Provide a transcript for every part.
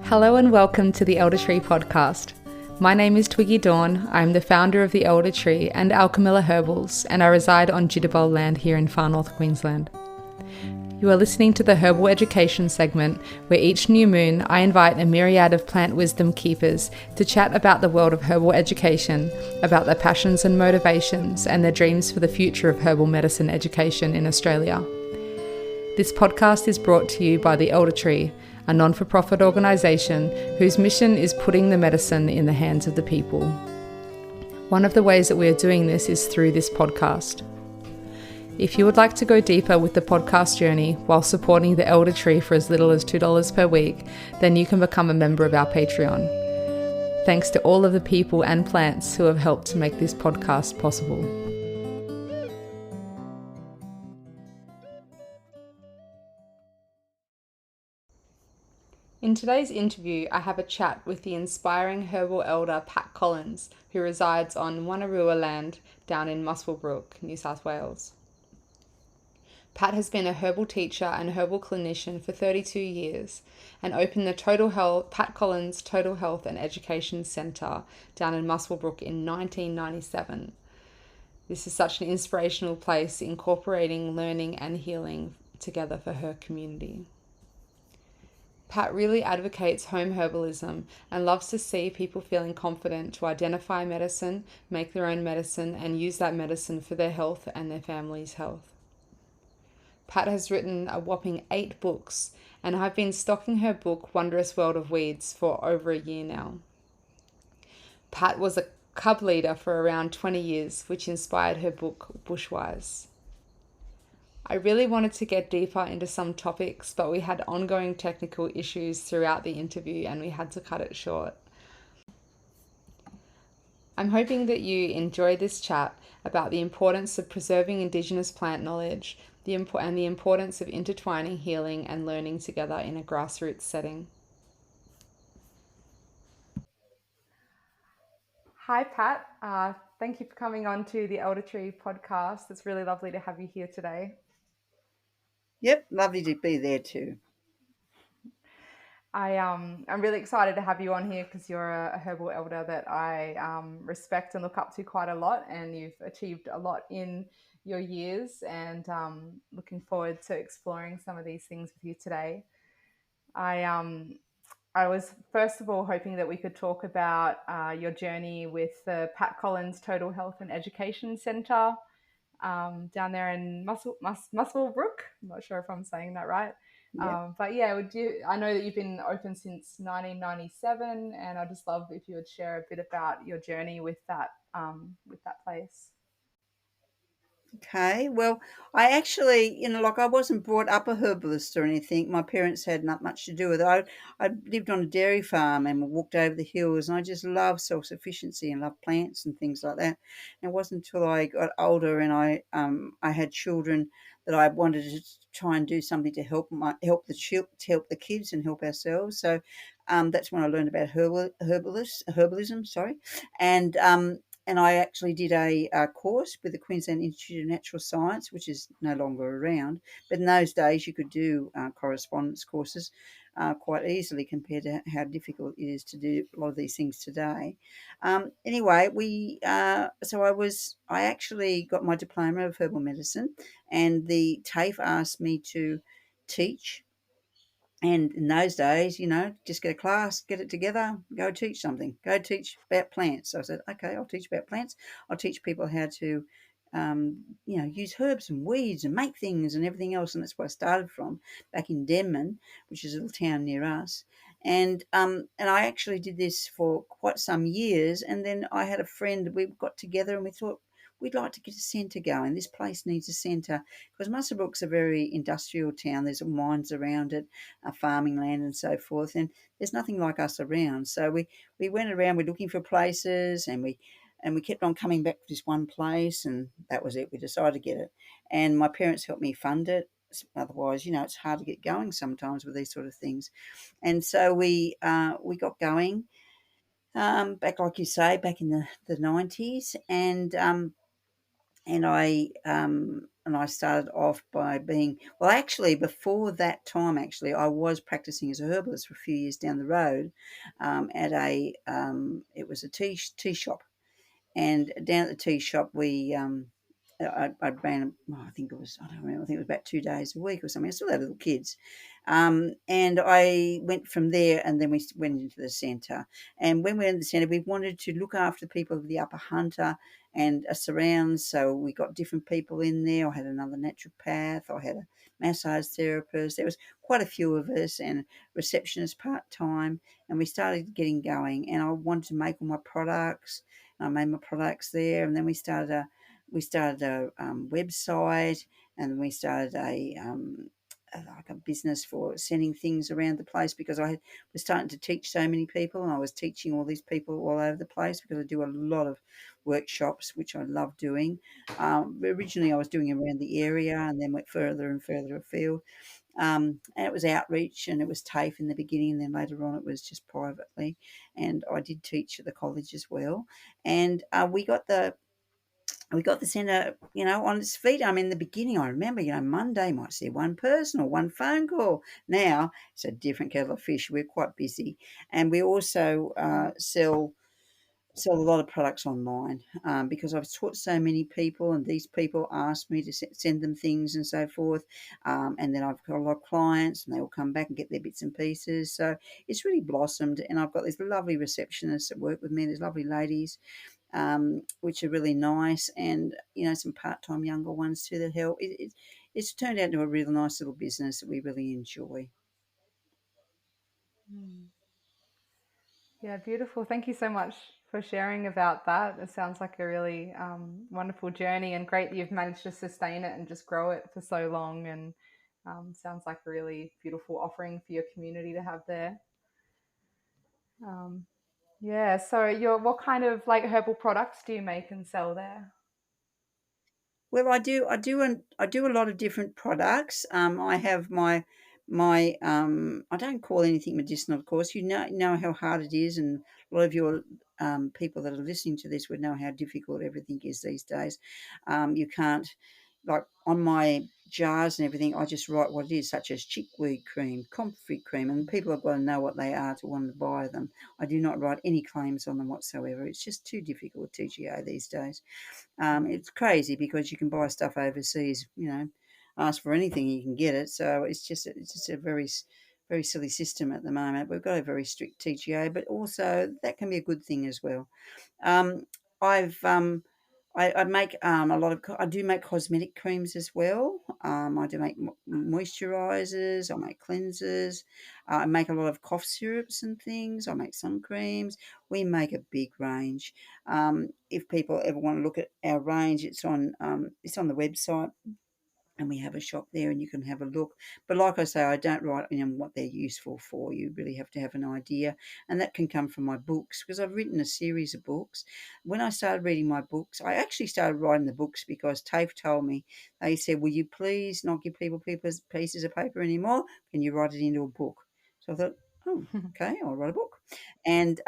Hello and welcome to the Elder Tree podcast. My name is Twiggy Dawn. I'm the founder of the Elder Tree and Alchemilla Herbals, and I reside on Jitterbug land here in far north Queensland. You are listening to the Herbal Education segment, where each new moon I invite a myriad of plant wisdom keepers to chat about the world of herbal education, about their passions and motivations, and their dreams for the future of herbal medicine education in Australia. This podcast is brought to you by the Elder Tree, a non-for-profit organisation whose mission is putting the medicine in the hands of the people. One of the ways that we are doing this is through this podcast. If you would like to go deeper with the podcast journey while supporting the Elder Tree for as little as $2 per week, then you can become a member of our Patreon. Thanks to all of the people and plants who have helped to make this podcast possible. In today's interview, I have a chat with the inspiring herbal elder Pat Collins, who resides on Wanaruah land down in Musswellbrook, New South Wales. Pat has been a herbal teacher and herbal clinician for 32 years and opened the Pat Collins Total Health and Education Centre down in Musswellbrook in 1997. This is such an inspirational place, incorporating learning and healing together for her community. Pat really advocates home herbalism and loves to see people feeling confident to identify medicine, make their own medicine, and use that medicine for their health and their family's health. Pat has written a whopping 8 books, and I've been stocking her book, Wondrous World of Weeds, for over a year now. Pat was a cub leader for around 20 years, which inspired her book, Bushwise. I really wanted to get deeper into some topics, but we had ongoing technical issues throughout the interview and we had to cut it short. I'm hoping that you enjoy this chat about the importance of preserving Indigenous plant knowledge and the importance of intertwining healing and learning together in a grassroots setting. Hi, Pat. Thank you for coming on to the Elder Tree podcast. It's really lovely to have you here today. Yep, lovely to be there too. I'm really excited to have you on here because you're a herbal elder that I respect and look up to quite a lot, and you've achieved a lot in your years, and looking forward to exploring some of these things with you today. I was first of all hoping that we could talk about your journey with the Pat Collins Total Health and Education Centre down there in Musswellbrook. I'm not sure if I'm saying that right. Yep. But yeah, I know that you've been open since 1997, and I'd just love if you would share a bit about your journey with that place. Okay. Well, I actually, I wasn't brought up a herbalist or anything. My parents had not much to do with it. I lived on a dairy farm and walked over the hills, and I just love self-sufficiency and love plants and things like that. And it wasn't until I got older and I had children that I wanted to try and do something to help the kids and help ourselves. So that's when I learned about herbalism. Sorry, and and I actually did a course with the Queensland Institute of Natural Science, which is no longer around. But in those days, you could do correspondence courses quite easily compared to how difficult it is to do a lot of these things today. Anyway, I actually got my diploma of herbal medicine, and the TAFE asked me to teach. And in those days, just get a class, get it together, go teach something, go teach about plants. So I said, okay, I'll teach about plants. I'll teach people how to, use herbs and weeds and make things and everything else. And that's where I started from, back in Denman, which is a little town near us. And I actually did this for quite some years. And then I had a friend, we got together and we thought, we'd like to get a centre going. This place needs a centre because Musswellbrook's a very industrial town. There's mines around it, farming land and so forth, and there's nothing like us around. So we went around, we're looking for places, and we kept on coming back to this one place, and that was it. We decided to get it, and my parents helped me fund it. Otherwise, it's hard to get going sometimes with these sort of things. And so we got going back, like you say, back in the 90s, and I and I started off by being, well, actually, before that time, actually, I was practicing as a herbalist for a few years down the road, at it was a tea shop, and down at the tea shop, I ran, I think it was, I don't remember, I think it was about 2 days a week or something. I still had little kids. And I went from there, and then we went into the centre. And when we were in the centre, we wanted to look after people of the Upper Hunter and surrounds. So we got different people in there. I had another naturopath. I had a massage therapist. There was quite a few of us, and receptionist part-time. And we started getting going. And I wanted to make all my products. I made my products there, and then we started a website, and we started like a business for sending things around the place, because was starting to teach so many people, and I was teaching all these people all over the place, because I do a lot of workshops, which I love doing. Originally, I was doing around the area, and then went further and further afield. And it was outreach, and it was TAFE in the beginning, and then later on it was just privately. And I did teach at the college as well. And we got the centre, on its feet. I mean, in the beginning, I remember, Monday might see one person or one phone call. Now it's a different kettle of fish. We're quite busy, and we also sell a lot of products online, because I've taught so many people, and these people ask me to send them things and so forth. And then I've got a lot of clients, and they will come back and get their bits and pieces. So it's really blossomed, and I've got these lovely receptionists that work with me. These lovely ladies, which are really nice, and some part-time younger ones too that help. It's turned out into a really nice little business that we really enjoy. Mm. Yeah, beautiful. Thank you so much for sharing about that. It sounds like a really wonderful journey, and great that you've managed to sustain it and just grow it for so long. And sounds like a really beautiful offering for your community to have there. Um, yeah. So, what kind of like herbal products do you make and sell there? Well, I do a lot of different products. I have my I don't call anything medicinal, of course. You know how hard it is, and a lot of your people that are listening to this would know how difficult everything is these days. You can't, like, on my jars and everything, I just write what it is, such as chickweed cream, comfrey cream, and people have got to know what they are to want to buy them. I do not write any claims on them whatsoever. It's just too difficult with TGA these days. It's crazy, because you can buy stuff overseas, ask for anything, you can get it. So it's just a very silly system at the moment. We've got a very strict TGA, but also that can be a good thing as well. Um, I've I make a lot of. I do make cosmetic creams as well. I do make moisturizers. I make cleansers. I make a lot of cough syrups and things. I make sun creams. We make a big range. If people ever want to look at our range, it's on the website, and we have a shop there, and you can have a look. But like I say, I don't write what they're useful for. You really have to have an idea, and that can come from my books, because I've written a series of books. When I started reading my books, I actually started writing the books because TAFE told me, they said, will you please not give people pieces of paper anymore? Can you write it into a book? So I thought, oh, okay, I'll write a book. And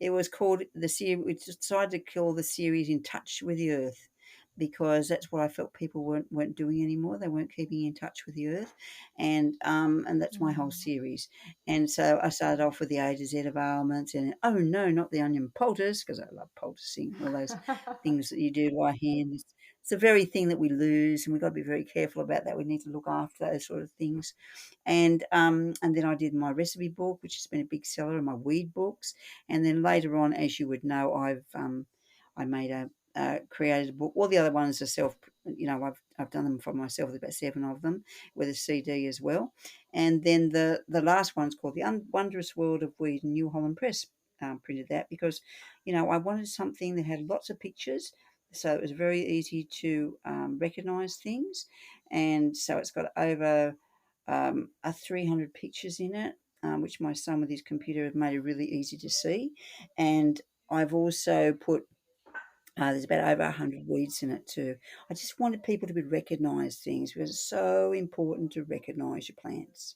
it was called the series. We decided to call the series "In Touch with the Earth," because that's what I felt people weren't doing anymore. They weren't keeping in touch with the earth, and that's my whole Mm. series. And so I started off with the A to Z of ailments, and oh no, not the onion poultice, because I love poulticing, all those things that you do by hand. It's the very thing that we lose, and we've got to be very careful about that. We need to look after those sort of things. And then I did my recipe book, which has been a big seller, and my weed books. And then later on, as you would know, I made created a book. All the other ones are self. I've done them for myself. There's about 7 of them with a CD as well. And then the last one's called the Wondrous World of Weeds, and New Holland Press printed that, because I wanted something that had lots of pictures, so it was very easy to recognise things. And so it's got over 300 pictures in it, which my son with his computer have made it really easy to see. And I've also put there's about over 100 weeds in it too. I just wanted people to be recognise things, because it's so important to recognise your plants.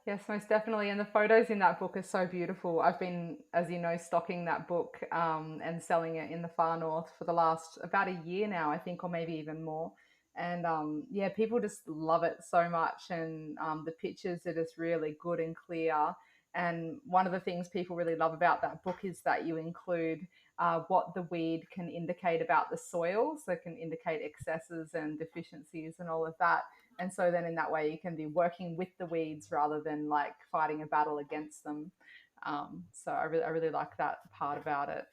Yes, most definitely. And the photos in that book are so beautiful. I've been, as you know, stocking that book and selling it in the far north for the last about a year now, I think, or maybe even more. And yeah, people just love it so much. And the pictures are just really good and clear. And one of the things people really love about that book is that you include what the weed can indicate about the soil. So it can indicate excesses and deficiencies and all of that. And so then in that way you can be working with the weeds rather than like fighting a battle against them. So I really like that part about it.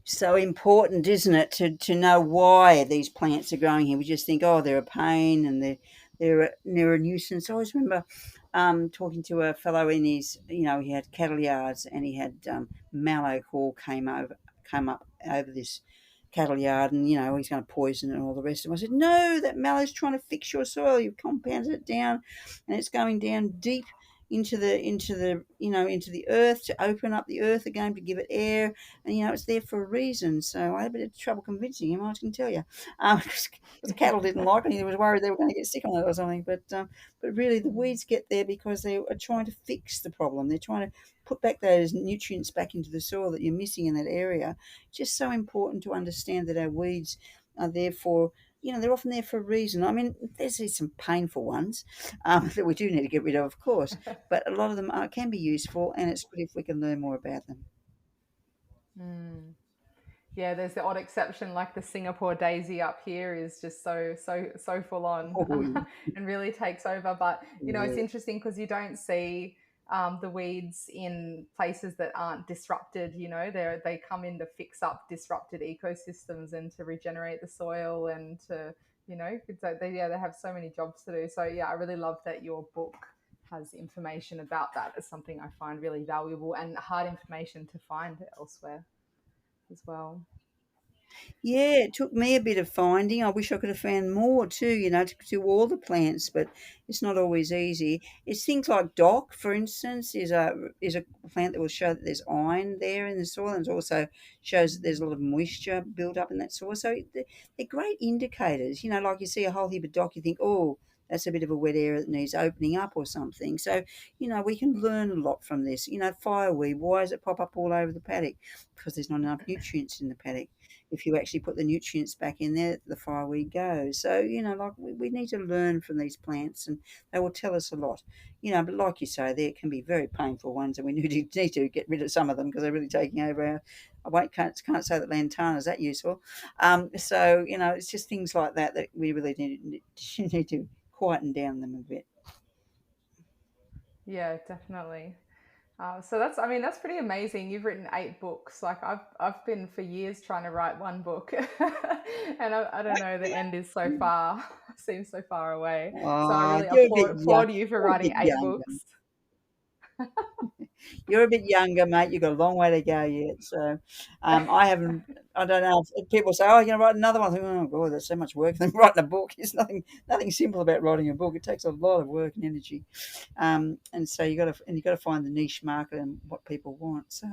So important, isn't it, to know why these plants are growing here? We just think, oh, they're a pain and they're a nuisance. I always remember talking to a fellow in his, he had cattle yards and he had mallow call came up over this cattle yard, and he's going to poison it and all the rest of it. I said, no, that mallow's trying to fix your soil. You've compounded it down, and it's going down deep into the earth to open up the earth again to give it air, and it's there for a reason. So I had a bit of trouble convincing him, I can tell you, because the cattle didn't like it. He was worried they were going to get sick on it or something. But really, the weeds get there because they are trying to fix the problem. They're trying to put back those nutrients back into the soil that you're missing in that area. It's just so important to understand that our weeds are there for. They're often there for a reason. I mean, there's some painful ones that we do need to get rid of course, but a lot of them can be useful, and it's good if we can learn more about them. Mm. Yeah, there's the odd exception, like the Singapore daisy up here is just so full on Oh, yeah. and really takes over. But it's Yeah. interesting because you don't see the weeds in places that aren't disrupted. They come in to fix up disrupted ecosystems and to regenerate the soil and to they have so many jobs to do. So yeah, I really love that your book has information about that. As something I find really valuable and hard information to find elsewhere as well. Yeah, it took me a bit of finding. I wish I could have found more too, to do all the plants, but it's not always easy. It's things like dock, for instance, is a plant that will show that there's iron there in the soil, and it also shows that there's a lot of moisture built up in that soil. So they're great indicators. Like you see a whole heap of dock, you think, oh, that's a bit of a wet area that needs opening up or something. So, we can learn a lot from this. Fireweed, why does it pop up all over the paddock? Because there's not enough nutrients in the paddock. If you actually put the nutrients back in there, the fireweed goes. So, like we need to learn from these plants, and they will tell us a lot. But like you say, there can be very painful ones, and we need to get rid of some of them because they're really taking over our. I can't say that lantana is that useful. So, it's just things like that we really need to quieten down them a bit. Yeah, definitely. So that's pretty amazing. You've written 8 books. Like I've been for years trying to write one book, and I don't know, the end is so far, seems so far away. So I Oh, really applaud you for you're a writing bit 8 books. younger. You're a bit younger, mate. You've got a long way to go yet. So, I haven't. I don't know. If people say, "Oh, you're going to write another one," I think, "Oh God, that's so much work." Than writing a book. There's nothing simple about writing a book. It takes a lot of work and energy, and so you got to find the niche market and what people want. So,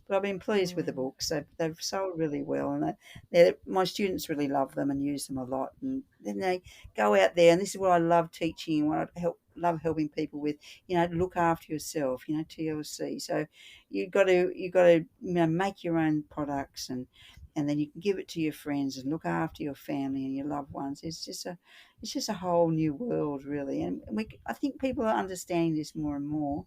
but I've been pleased with the Mm, books. They've sold really well, and my students really love them and use them a lot. And then they go out there, and this is what I love teaching and what I love helping people with. Look after yourself. TLC. So you got to make your own products, and then you can give it to your friends and look after your family and your loved ones. It's just a whole new world, really. And I think people are understanding this more and more,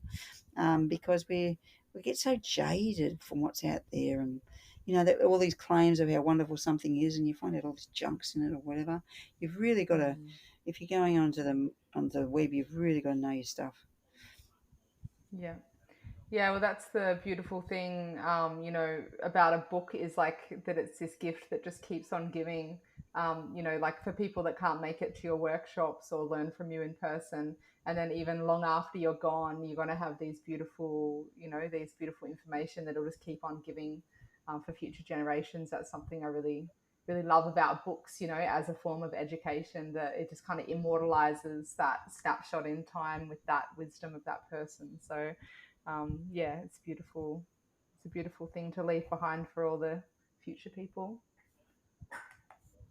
because we get so jaded from what's out there, and that all these claims of how wonderful something is, and you find out all this junks in it or whatever. You've really got to, mm. if you're going onto the web, you've really got to know your stuff. Yeah. Yeah, well, that's the beautiful thing, about a book is like that it's this gift that just keeps on giving. Like for people that can't make it to your workshops or learn from you in person, and then even long after you're gone, you're going to have these beautiful information that'll just keep on giving for future generations. That's something I really, really love about books, as a form of education, that it just kind of immortalizes that snapshot in time with that wisdom of that person. So, yeah, it's beautiful. It's a beautiful thing to leave behind for all the future people.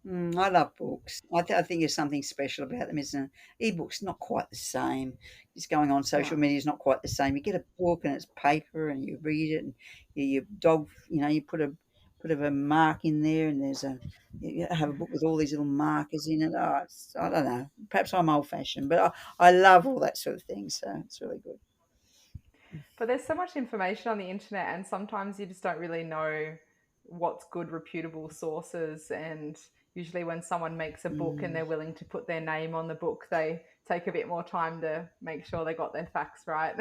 I love books. I think there's something special about them, isn't it? Ebooks not quite the same. Just going on social No. media is not quite the same. You get a book and it's paper and you read it and your dog, you put a mark in there and you have a book with all these little markers in it. Oh, I don't know. Perhaps I'm old fashioned, but I love all that sort of thing. So it's really good. But there's so much information on the internet, and sometimes you just don't really know what's good, reputable sources. And usually, when someone makes a book and Mm. they're willing to put their name on the book, they take a bit more time to make sure they got their facts right.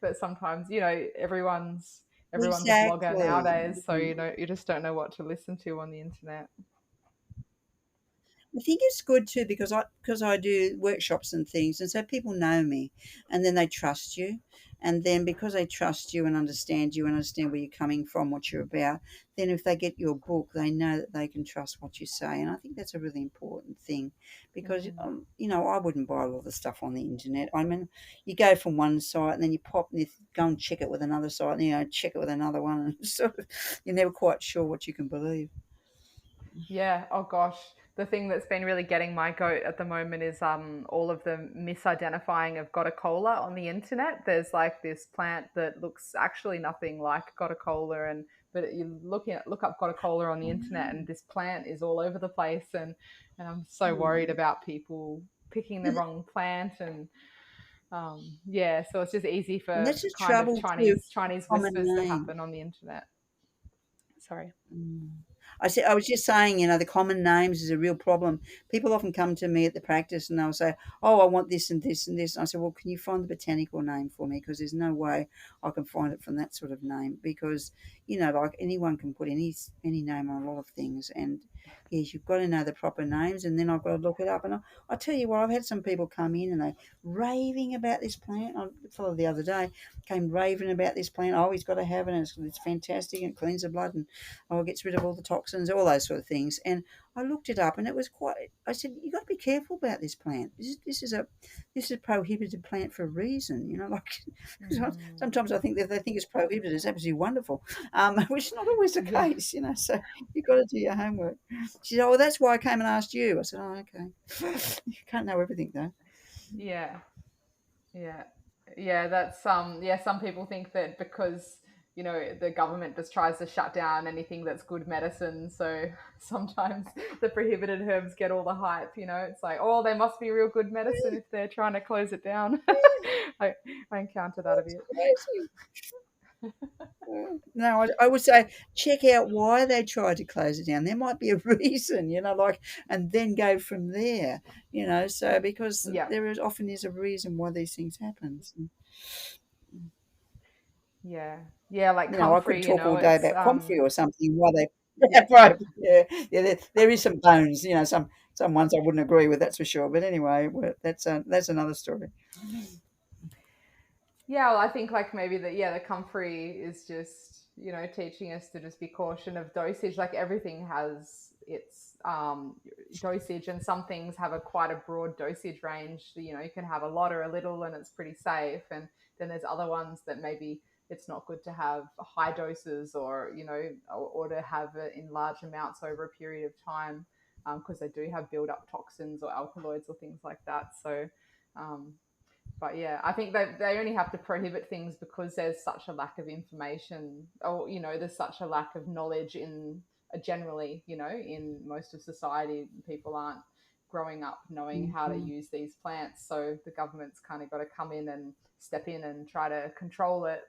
But sometimes, everyone's a blogger Exactly. nowadays, so you just don't know what to listen to on the internet. I think it's good too because I do workshops and things, and so people know me, and then they trust you, and then because they trust you and understand where you're coming from, what you're about, then if they get your book, they know that they can trust what you say, and I think that's a really important thing, because Mm. I wouldn't buy a lot of the stuff on the internet. I mean, you go from one site and then you pop and you go and check it with another site, and check it with another one, and sort of you're never quite sure what you can believe. Yeah. Oh gosh. The thing that's been really getting my goat at the moment is all of the misidentifying of gotta cola on the internet. There's like this plant that looks actually nothing like gotta cola, and but you look up gotta cola on the internet, and this plant is all over the place, and I'm so worried Mm. about people picking the wrong plant, and yeah, so it's just easy And for that's the kind of trouble too, Chinese common whispers to names. happen on the internet. Sorry. Mm. I was just saying, the common names is a real problem. People often come to me at the practice and they'll say, "Oh, I want this and this and this." And I say, "Well, can you find the botanical name for me? Because there's no way I can find it from that sort of name. Because like anyone can put any name on a lot of things, and yes, you've got to know the proper names, and then I've got to look it up. And I tell you what, I've had some people come in and they raving about this plant. A fellow the other day came raving about this plant. Oh, he's got to have it. And it's fantastic and it cleans the blood and it gets rid of all the toxins, all those sort of things. And I looked it up, and it was quite. I said, "You got to be careful about this plant. This is a prohibited plant for a reason. Like Mm, sometimes I think that they think it's prohibited. It's absolutely wonderful, which is not always the yeah. case. So you've got to do your homework." She said, "Oh, well, that's why I came and asked you." I said, "Oh, okay. You can't know everything, though." Yeah. Yeah. Yeah, that's yeah, some people think that because, the government just tries to shut down anything that's good medicine, so sometimes the prohibited herbs get all the hype, It's like, "Oh, they must be real good medicine if they're trying to close it down." I I encounter that a That's bit. crazy. No, I would say check out why they tried to close it down. There might be a reason, and then go from there, So because Yeah. there is often is a reason why these things happen. So, Yeah. Yeah, like I could comfrey, talk all day it's about comfrey or something. Why they, yeah. yeah, right, yeah, yeah. There is some bones, some ones I wouldn't agree with, that's for sure. But anyway, that's another story. Yeah, well, I think like maybe the comfrey is just, teaching us to just be caution of dosage. Like everything has its dosage, and some things have a quite a broad dosage range. So, you can have a lot or a little and it's pretty safe. And then there's other ones that maybe it's not good to have high doses, or, or to have it in large amounts over a period of time, because they do have build up toxins or alkaloids or things like that. So, um, but yeah, I think that they only have to prohibit things because there's such a lack of information, or there's such a lack of knowledge in generally, in most of society. People aren't growing up knowing how to Mhm. use these plants, so the government's kind of got to come in and step in and try to control it.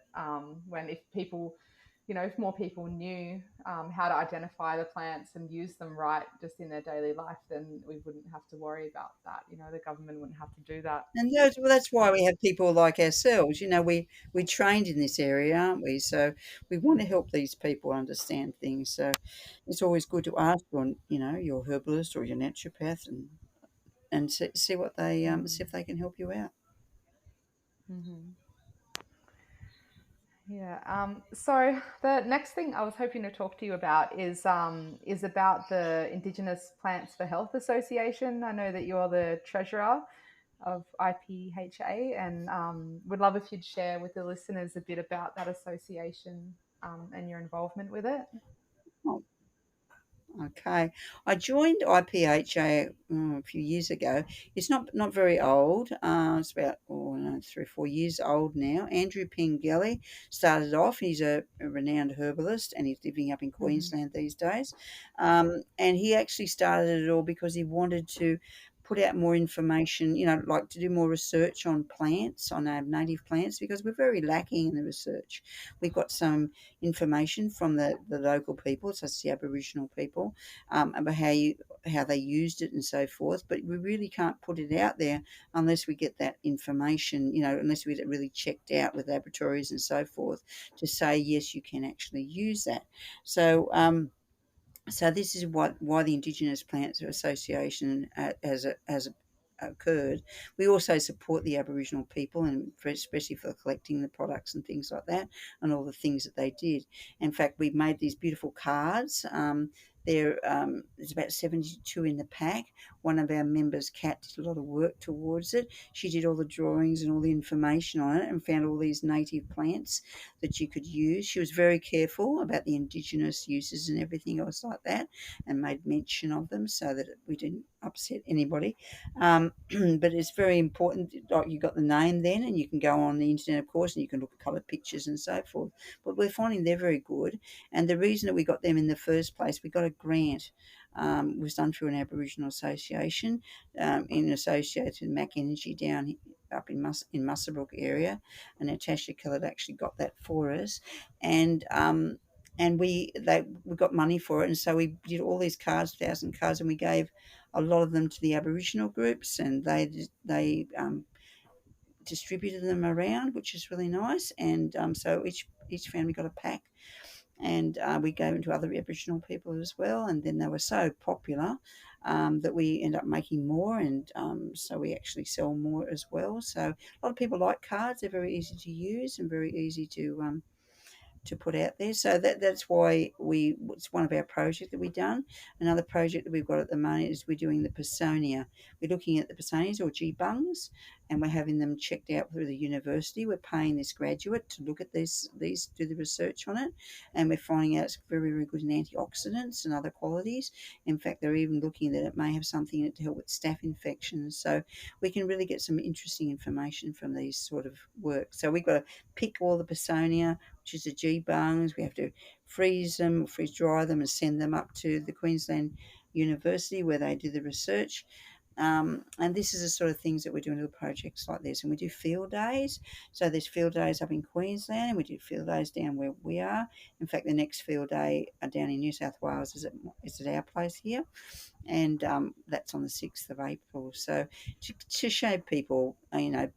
When if people if more people knew how to identify the plants and use them right just in their daily life, then we wouldn't have to worry about that. The government wouldn't have to do that. And that's why we have people like ourselves. We trained in this area, aren't we? So we want to help these people understand things. So it's always good to ask your herbalist or your naturopath, and see what they see Mm. if they can help you out. Hmm. Yeah. So the next thing I was hoping to talk to you about is about the Indigenous Plants for Health Association. I know that you're the treasurer of IPHA, and would love if you'd share with the listeners a bit about that association, and your involvement with it. Okay. I joined IPHA a few years ago. It's not very old. It's about, oh, no, 3 or 4 years old now. Andrew Pengelly started off. He's a renowned herbalist and he's living up in Mhm. Queensland these days. And he actually started it all because he wanted to put out more information, like to do more research on plants, on our native plants, because we're very lacking in the research. We've got some information from the local people, such as the Aboriginal people, about how they used it and so forth. But we really can't put it out there unless we get that information, unless we get it really checked out with laboratories and so forth to say yes, you can actually use that. So. So this is why the Indigenous Plants Association has occurred. We also support the Aboriginal people, and especially for collecting the products and things like that, and all the things that they did. In fact, we made these beautiful cards. There's about 72 in the pack. One of our members, Kat, did a lot of work towards it. She did all the drawings and all the information on it, and found all these native plants that you could use. She was very careful about the Indigenous uses and everything else like that, and made mention of them so that we didn't upset anybody. But it's very important. Like, you got the name then, and you can go on the internet, of course, and you can look at coloured pictures and so forth. But we're finding they're very good. And the reason that we got them in the first place, we got a grant. Was done through an Aboriginal association, in associated with Mac Energy down up in Musswellbrook area, and Natasha Kellett actually got that for us, and we got money for it, and so we did all these cards, 1,000 cards, and we gave a lot of them to the Aboriginal groups, and they distributed them around, which is really nice. And so each family got a pack, and we gave them to other Aboriginal people as well. And then they were so popular that we end up making more, and so we actually sell more as well. So a lot of people like cards; they're very easy to use and very easy to put out there. So that's why it's one of our projects that we've done. Another project that we've got at the moment is we're doing the Personia. We're looking at the Personias or G-bungs, and we're having them checked out through the university. We're paying this graduate to look at these do the research on it, and we're finding out it's very, very good in antioxidants and other qualities. In fact, they're even looking that it may have something in it to help with staph infections. So we can really get some interesting information from these sort of work. So we've got to pick all the Personia, which is the G-bungs. We have to freeze them, freeze dry them, and send them up to the Queensland University where they do the research. And this is the sort of things that we're doing, little projects like this. And we do field days. So there's field days up in Queensland, and we do field days down where we are. In fact, the next field day down in New South Wales is at our place here, and that's on the 6th of April. So to show people,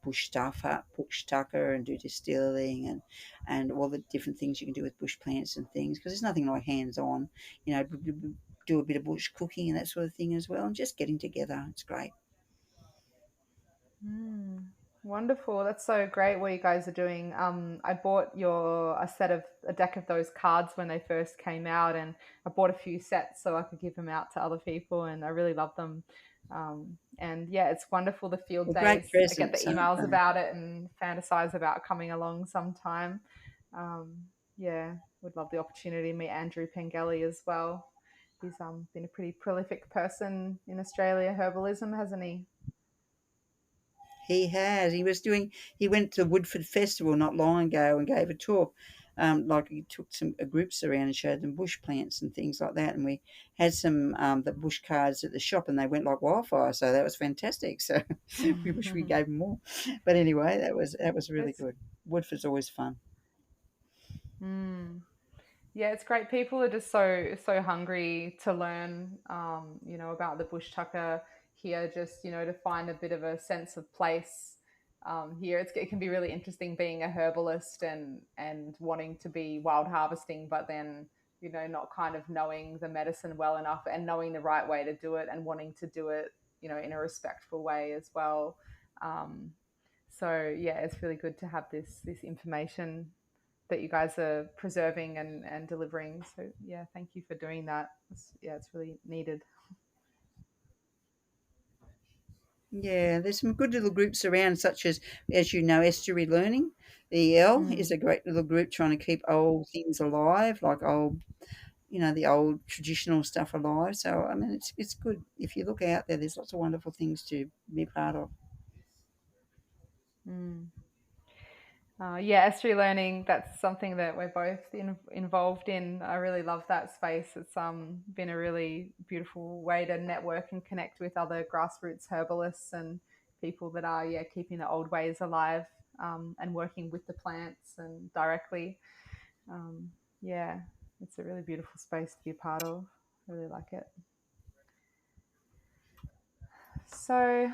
bush tucker, and do distilling, and all the different things you can do with bush plants and things, because there's nothing like hands on, do a bit of bush cooking and that sort of thing as well, and just getting together. It's great. Mm, wonderful. That's so great what you guys are doing. I bought a deck of those cards when they first came out, and I bought a few sets so I could give them out to other people, and I really love them. And yeah, it's wonderful, the field They're great days. I get the presents, aren't emails they? about it and fantasize about coming along sometime. Yeah, would love the opportunity to meet Andrew Pengelly as well. He's been a pretty prolific person in Australia herbalism, hasn't he? He has. He went to the Woodford Festival not long ago and gave a talk. Like, he took some groups around and showed them bush plants and things like that. And we had some the bush cards at the shop, and they went like wildfire. So that was fantastic. So we wish we gave them more. But anyway, that was really It's good. Woodford's always fun. mm, yeah, it's great. People are just so hungry to learn, about the bush tucker here. Just to find a bit of a sense of place here. It can be really interesting being a herbalist and wanting to be wild harvesting, but then not kind of knowing the medicine well enough and knowing the right way to do it and wanting to do it in a respectful way as well. Um, so yeah, it's really good to have this information that you guys are preserving and delivering. So yeah, thank you for doing that. It's really needed. Yeah, there's some good little groups around, such as Estuary Learning. The EL is Mm. a great little group trying to keep old things alive, like old the old traditional stuff alive. So I mean, it's good if you look out there. There's lots of wonderful things to be part of. Mm. Yeah, Estuary learning, that's something that we're both involved in. I really love that space. It's been a really beautiful way to network and connect with other grassroots herbalists and people that are, yeah, keeping the old ways alive, and working with the plants and directly. Um, yeah, it's a really beautiful space to be a part of. I really like it. So,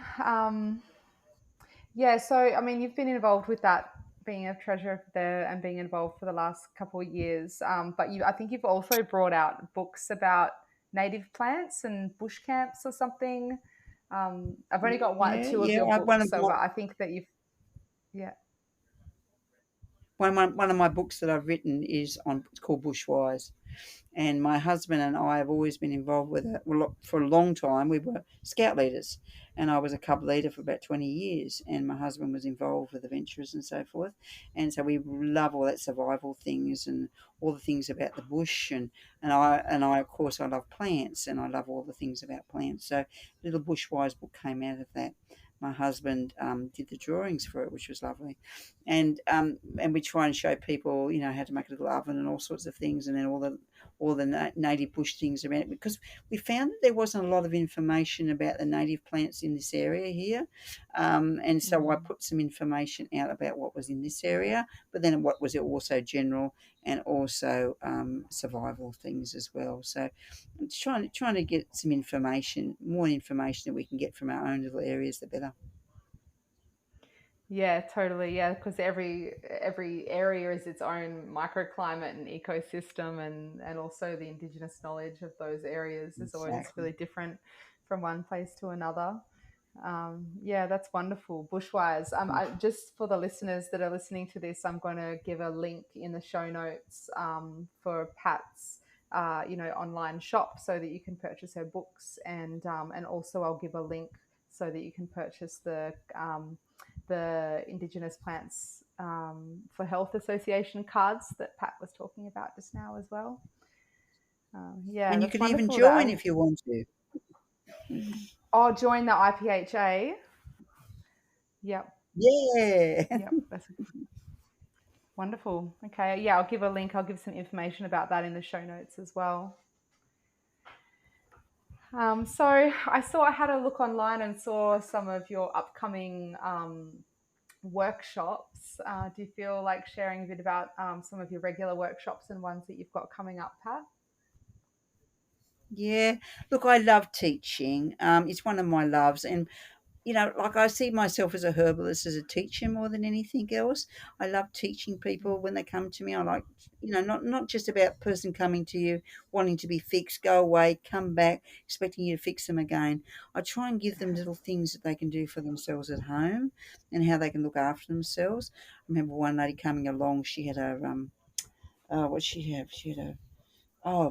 yeah, so I mean, you've been involved with that, being a treasurer there and being involved for the last couple of years. But I think you've also brought out books about native plants and bush camps or something. I've only got Yeah, two of yeah. your One books, of so my but I think that you've, yeah. one of my books that I've written is on. It's called Bushwise. And my husband and I have always been involved with it. Well, for a long time. We were scout leaders, and I was a cub leader for about 20 years. And my husband was involved with adventurers and so forth. And so we love all that survival things and all the things about the bush. And I of course I love plants, and I love all the things about plants. So little Bushwise book came out of that. My husband did the drawings for it, which was lovely, and we try and show people, how to make a little oven and all sorts of things, and then all the native bush things around it, because we found that there wasn't a lot of information about the native plants in this area here, and so I Mm. put some information out about what was in this area, but then what was it also general and also survival things as well. So I'm trying to get some information, more information that we can get from our own little areas, the better. Yeah, totally. Yeah, because every area is its own microclimate and ecosystem, and also the indigenous knowledge of those areas is always Exactly. really different from one place to another. Yeah, that's wonderful. Bushwise. Just for the listeners that are listening to this, I'm going to give a link in the show notes, for Pat's, online shop, so that you can purchase her books, and also I'll give a link so that you can purchase the Indigenous Plants, for Health Association cards that Pat was talking about just now as well. Yeah, And you that's could even wonderful. That join if you want to. I'll join the IPHA. Yep, Yeah. yep, that's wonderful. Okay, yeah, I'll give a link. I'll give some information about that in the show notes as well. So I had a look online and saw some of your upcoming, workshops. Do you feel like sharing a bit about, some of your regular workshops and ones that you've got coming up, Pat? Yeah, look, I love teaching. It's one of my loves, and like I see myself as a herbalist, as a teacher more than anything else. I love teaching people when they come to me. I like, not just about person coming to you wanting to be fixed, go away, come back, expecting you to fix them again. I try and give them little things that they can do for themselves at home, and how they can look after themselves. I remember one lady coming along. She had a what she have? She had a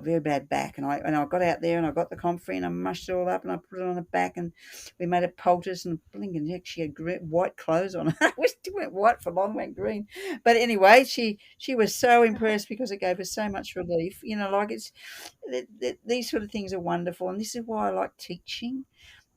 very bad back, and I got out there and I got the comfrey and I mushed it all up and I put it on her back and we made a poultice, and blinking heck, she had white clothes on. We still went white for long, went green, but anyway, she was so impressed because it gave her so much relief. Like these sort of things are wonderful, and this is why I like teaching.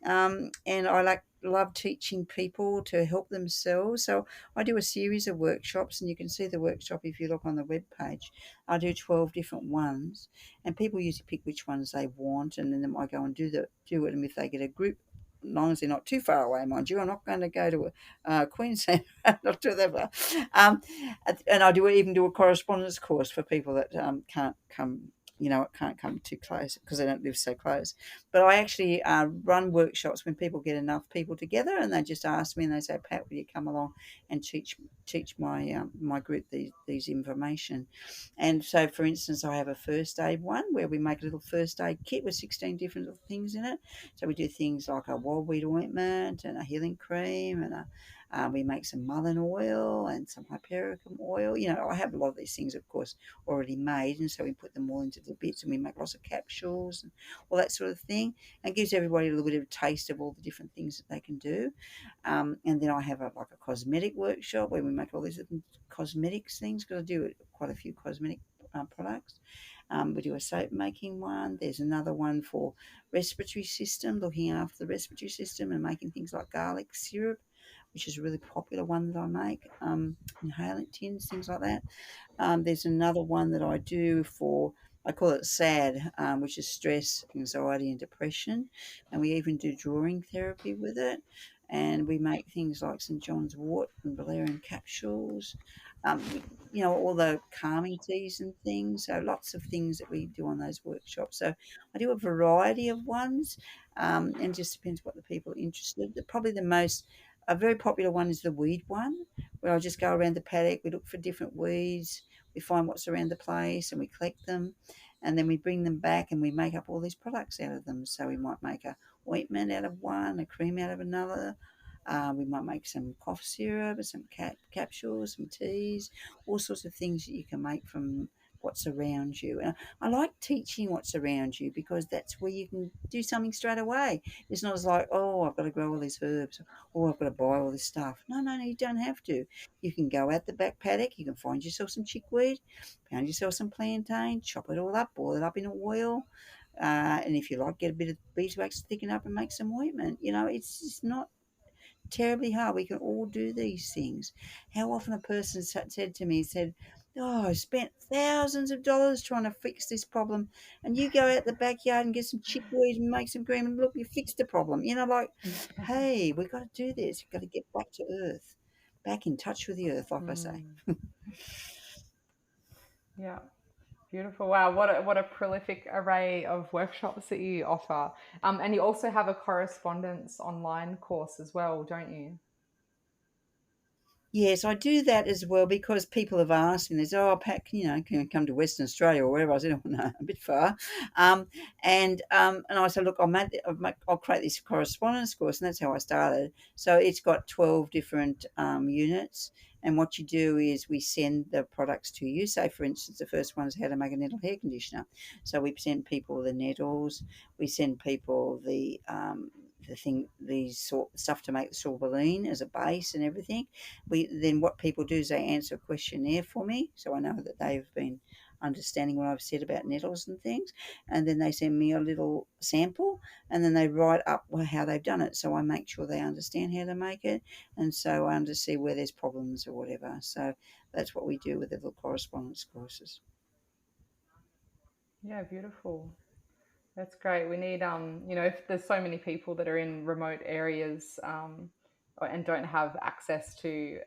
And I love teaching people to help themselves. So I do a series of workshops, and you can see the workshop if you look on the web page. I do 12 different ones, and people usually pick which ones they want, and then I go and do it. And if they get a group, as long as they're not too far away, mind you, I'm not going to go to Queensland, not too that far. And I even do a correspondence course for people that can't come. Can't come too close because they don't live so close. But I actually run workshops when people get enough people together, and they just ask me and they say, "Pat, will you come along and teach my group these information?" And so, for instance, I have a first aid one where we make a little first aid kit with 16 different little things in it. So we do things like a wildweed ointment and a healing cream, and we make some mullein oil and some hypericum oil. I have a lot of these things, of course, already made, and so we put them all into the bits, and we make lots of capsules and all that sort of thing, and gives everybody a little bit of a taste of all the different things that they can do. And then I have like a cosmetic workshop where we make all these different cosmetics things, because I do quite a few cosmetic products. We do a soap making one. There's another one for respiratory system, looking after the respiratory system and making things like garlic syrup, which is a really popular one that I make, inhalant tins, things like that. There's another one that I do for, I call it SAD, which is stress, anxiety, and depression. And we even do drawing therapy with it. And we make things like St. John's wort and valerian capsules, all the calming teas and things. So lots of things that we do on those workshops. So I do a variety of ones, and just depends what the people are interested. Probably a very popular one is the weed one, where I just go around the paddock. We look for different weeds, we find what's around the place and we collect them, and then we bring them back and we make up all these products out of them. So we might make a ointment out of one, a cream out of another. We might make some cough syrup, some capsules, some teas, all sorts of things that you can make from what's around you. And I like teaching what's around you because that's where you can do something straight away. It's not as like, oh, I've got to grow all these herbs, or I've got to buy all this stuff. No, no, no, you don't have to. You can go out the back paddock, you can find yourself some chickweed, pound yourself some plantain, chop it all up, boil it up in oil. And if you like, get a bit of beeswax, thicken up and make some ointment. It's just not terribly hard. We can all do these things. How often a person said to me, oh, I spent thousands of dollars trying to fix this problem, and you go out the backyard and get some chickweed and make some cream, and look, you fixed the problem. Like, hey, we've got to do this. We've got to get back to earth, back in touch with the earth, like I say. Yeah. Beautiful. Wow, what a prolific array of workshops that you offer. And you also have a correspondence online course as well, don't you? Yes, I do that as well because people have asked me, they say, oh, Pat, can you come to Western Australia or wherever? I said, oh, no, a bit far. And I said, look, I'll create this correspondence course, and that's how I started. So it's got 12 different units. And what you do is we send the products to you. Say, for instance, the first one is how to make a nettle hair conditioner. So we send people the nettles, we send people the stuff to make the sorbeline as a base and everything. Then what people do is they answer a questionnaire for me, so I know that they've been understanding what I've said about nettles and things, and then they send me a little sample, and then they write up how they've done it, so I make sure they understand how to make it, and so I see where there's problems or whatever. So that's what we do with the little correspondence courses. Yeah, beautiful. That's great. We need, if there's so many people that are in remote areas and don't have access to,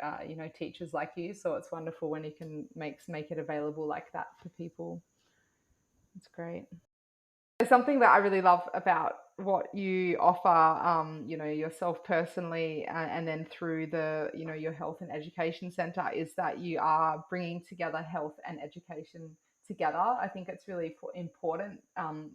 teachers like you. So it's wonderful when you can make it available like that for people. It's great. There's something that I really love about what you offer, yourself personally, and then through your health and education center, is that you are bringing together health and education together. I think it's really important.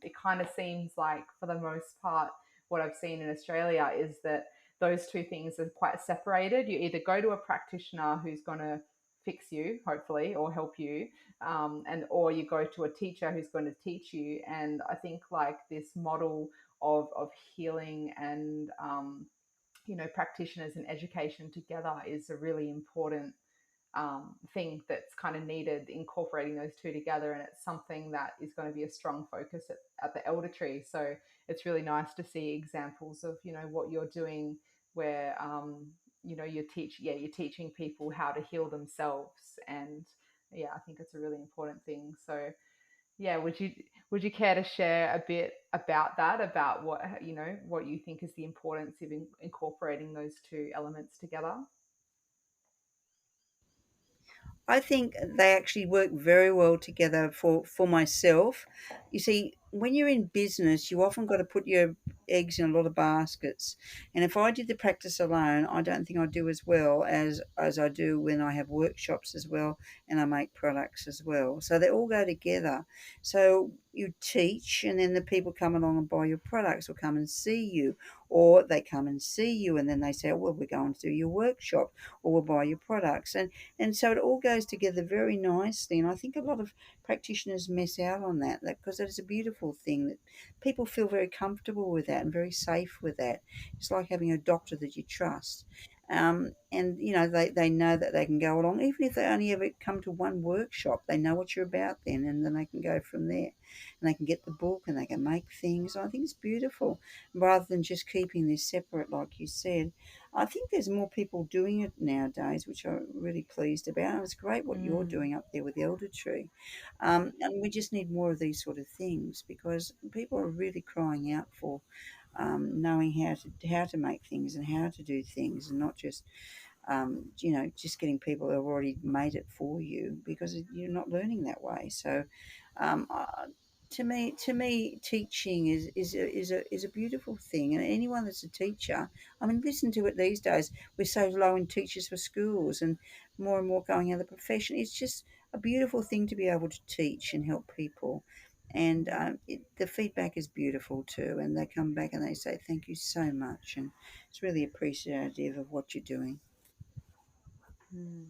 It kind of seems like, for the most part, what I've seen in Australia is that those two things are quite separated. You either go to a practitioner who's going to fix you, hopefully, or help you, and or you go to a teacher who's going to teach you. And I think like this model of healing and practitioners and education together is a really important thing that's kind of needed, incorporating those two together. And it's something that is going to be a strong focus at the elder tree. So it's really nice to see examples of what you're doing, where you're teaching people how to heal themselves. And yeah, I think it's a really important thing. So yeah, would you care to share a bit about that, about what you think is the importance of incorporating those two elements together? I think they actually work very well together for myself. You see, when you're in business, you often got to put your eggs in a lot of baskets. And if I did the practice alone, I don't think I'd do as well as I do when I have workshops as well and I make products as well. So they all go together. So you teach, and then the people come along and buy your products or come and see you, or they come and see you and then they say, oh, well, we're going to do your workshop or we'll buy your products. And so it all goes together very nicely. And I think a lot of practitioners miss out on that because that is a beautiful thing that people feel very comfortable with that and very safe with that. It's like having a doctor that you trust. And they know that they can go along, even if they only ever come to one workshop. They know what you're about then, and then they can go from there, and they can get the book and they can make things. I think it's beautiful, rather than just keeping this separate, like you said. I think there's more people doing it nowadays, which I'm really pleased about. It's great what you're Mm. doing up there with the elder tree, and we just need more of these sort of things because people are really crying out for knowing how to make things and how to do things, and not just just getting people who have already made it for you, because you're not learning that way. So, um, uh, to me, teaching is a beautiful thing, and anyone that's a teacher, I mean, listen to it these days. We're so low in teachers for schools, and more going out of the profession. It's just a beautiful thing to be able to teach and help people. And the feedback is beautiful too, and they come back and they say thank you so much, and it's really appreciative of what you're doing. Mm.